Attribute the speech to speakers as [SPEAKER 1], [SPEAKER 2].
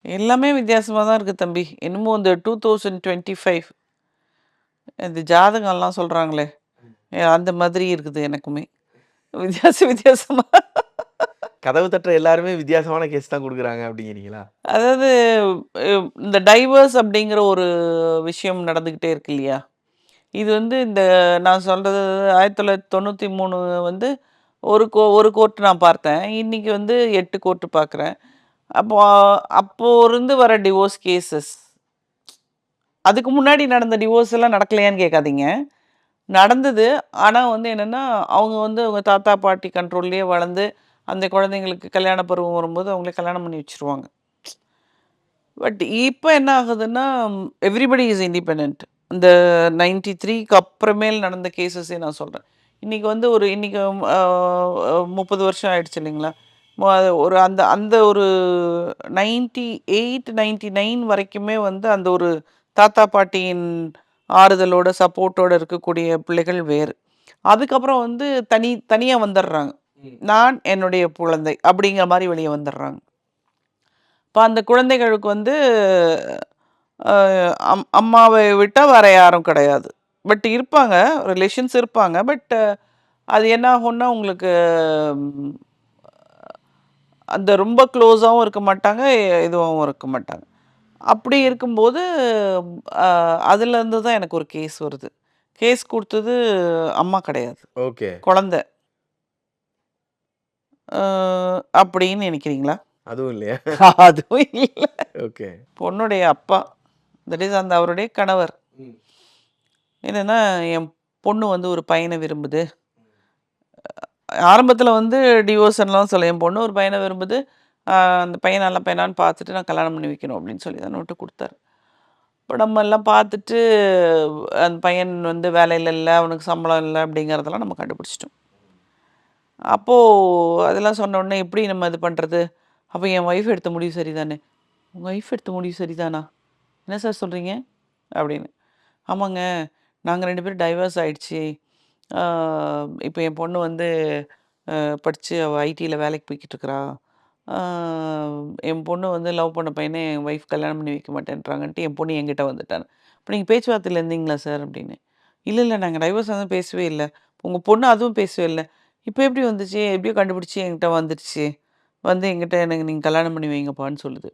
[SPEAKER 1] எல்லாமே வித்தியாசமா தான் இருக்கு தம்பி. என்னமோ இந்த 2025 இந்த ஜாதகம்லாம் சொல்றாங்களே, அந்த மாதிரி இருக்குது எனக்குமே. வித்தியாசமா.
[SPEAKER 2] கதவு தட்டுற எல்லாருமே வித்தியாசமான கேஸ் தான் குடுக்குறாங்க அப்படிங்கிறீங்களா?
[SPEAKER 1] அதாவது இந்த டைவர்ஸ் அப்படிங்கிற ஒரு விஷயம் நடந்துகிட்டே இருக்கு இல்லையா? இது வந்து இந்த நான் சொல்றது 1993 வந்து ஒரு கோர்ட் நான் பார்த்தேன். இன்னைக்கு வந்து 8 கோர்ட் பார்க்குறேன். அப்போ அப்போ இருந்து வர டிவோர்ஸ் கேஸஸ். அதுக்கு முன்னாடி நடந்த டிவோர்ஸ் எல்லாம் நடக்கலையான்னு கேட்காதீங்க. நடந்தது. ஆனா வந்து என்னன்னா, அவங்க வந்து அவங்க தாத்தா, பாட்டி கண்ட்ரோல்லயே வளர்ந்து, அந்த குழந்தைங்களுக்கு கல்யாண பருவம் வரும்போது அவங்களே கல்யாணம் பண்ணி வச்சுருவாங்க. பட் இப்ப என்ன ஆகுதுன்னா, எவ்ரிபடி இஸ் இண்டிபெண்டன்ட். இந்த 93க்கு அப்புறமேல் நடந்த கேஸஸே நான் சொல்றேன். இன்னைக்கு வந்து இன்னைக்கு 30 வருஷம் ஆயிடுச்சு இல்லைங்களா? ஒரு அந்த அந்த ஒரு 98, 99 வரைக்குமே வந்து அந்த ஒரு தாத்தா, பாட்டியின் ஆறுதலோட, சப்போர்ட்டோட இருக்கக்கூடிய பிள்ளைகள் வேறு. அதுக்கப்புறம் வந்து தனியா வந்துடுறாங்க. நான், என்னுடைய குழந்தை அப்படிங்கிற மாரி வெளிய வந்துடுறாங்க. இப்ப அந்த குழந்தைகளுக்கு வந்து அ அம்மாவை விட்டா வேற யாரும் கிடையாது. பட் இருப்பாங்க. ரிலேஷன்ஸ் இருப்பாங்க. பட் அது என்ன ஆகும்னா, உங்களுக்கு ம் அந்த ரொம்ப க்ளோஸாவும் இருக்க மாட்டாங்க. இதுவாவும் இருக்க மாட்டாங்க. அப்படி இருக்கும்போது, அ அதுலேருந்து தான் எனக்கு ஒரு கேஸ் வருது. கேஸ் குடுத்தது அம்மா கிடையாது.
[SPEAKER 2] ஓகே.
[SPEAKER 1] குழந்தை. அ அப்படின்னு நினைக்கிறீங்களா?
[SPEAKER 2] அதுவும் இல்லையா?
[SPEAKER 1] அதுவும் இல்ல.
[SPEAKER 2] ஓகே.
[SPEAKER 1] பொண்ணுடைய அப்பா. தட் இஸ் அந்த அவருடைய கணவர். என்னன்னா, என் பொண்ணு வந்து ஒரு பையன விரும்புது. ஆரம்பத்தில வந்து டிவோர்ஸ்ன்லாம் சொல்ல என் பொண்ணு ஒரு பையன விரும்புது. அ அந்த பையன் நல்ல பையனான்னு பார்த்துட்டு நான் கல்யாணம் பண்ணி வைக்கணும் அப்படின்னு சொல்லி தான் நோட்டு குடுத்தாரு. இப்ப நம்ம எல்லாம் பார்த்துட்டு, அந்த பையன் வந்து வேலையில இல்ல, அவனுக்கு சம்பளம் இல்ல அப்படிங்கிறதெல்லாம் நம்ம கண்டுபிடிச்சுட்டோம். அப்போ அதெல்லாம் சொன்ன உடனே எப்படி நம்ம இது பண்றது? அப்ப என் ஒய்ஃப் எடுத்த முடிவு சரிதானே. உங்க ஒய்ஃப் எடுத்த முடிவு சரிதானா? என்ன சார் சொல்றீங்க? அப்படின்னு. ஆமாங்க. நாங்க 2 பேரும் டைவர்ஸ் ஆயிடுச்சு. ஆ இப்ப என் பொண்ணு வந்து படிச்சு அவ ஐடில வேலைக்கு போய்க்கிட்டு இருக்கிறா. ஆ என் பொண்ணு வந்து லவ் பண்ண பையன என் ஒய்ஃப் கல்யாணம் பண்ணி வைக்க மாட்டேன்றாங்கன்ட்டு என் பொண்ணு என்கிட்ட வந்துட்டான்னு. அப்ப நீங்க பேச்சுவார்த்தையில இருந்தீங்களா சார்? அப்படின்னு. இல்ல நாங்க டைவர்ஸ் ஆனதும் பேசவே இல்ல. உங்க பொண்ணு அதுவும் பேசவே இல்ல. இப்ப எப்படி வந்துச்சு? எப்படியோ கண்டுபிடிச்சு என்கிட்ட வந்துடுச்சு. வந்து என்கிட்ட எனக்கு நீங்க கல்யாணம் பண்ணி வைங்கப்பான்னு சொல்லுது.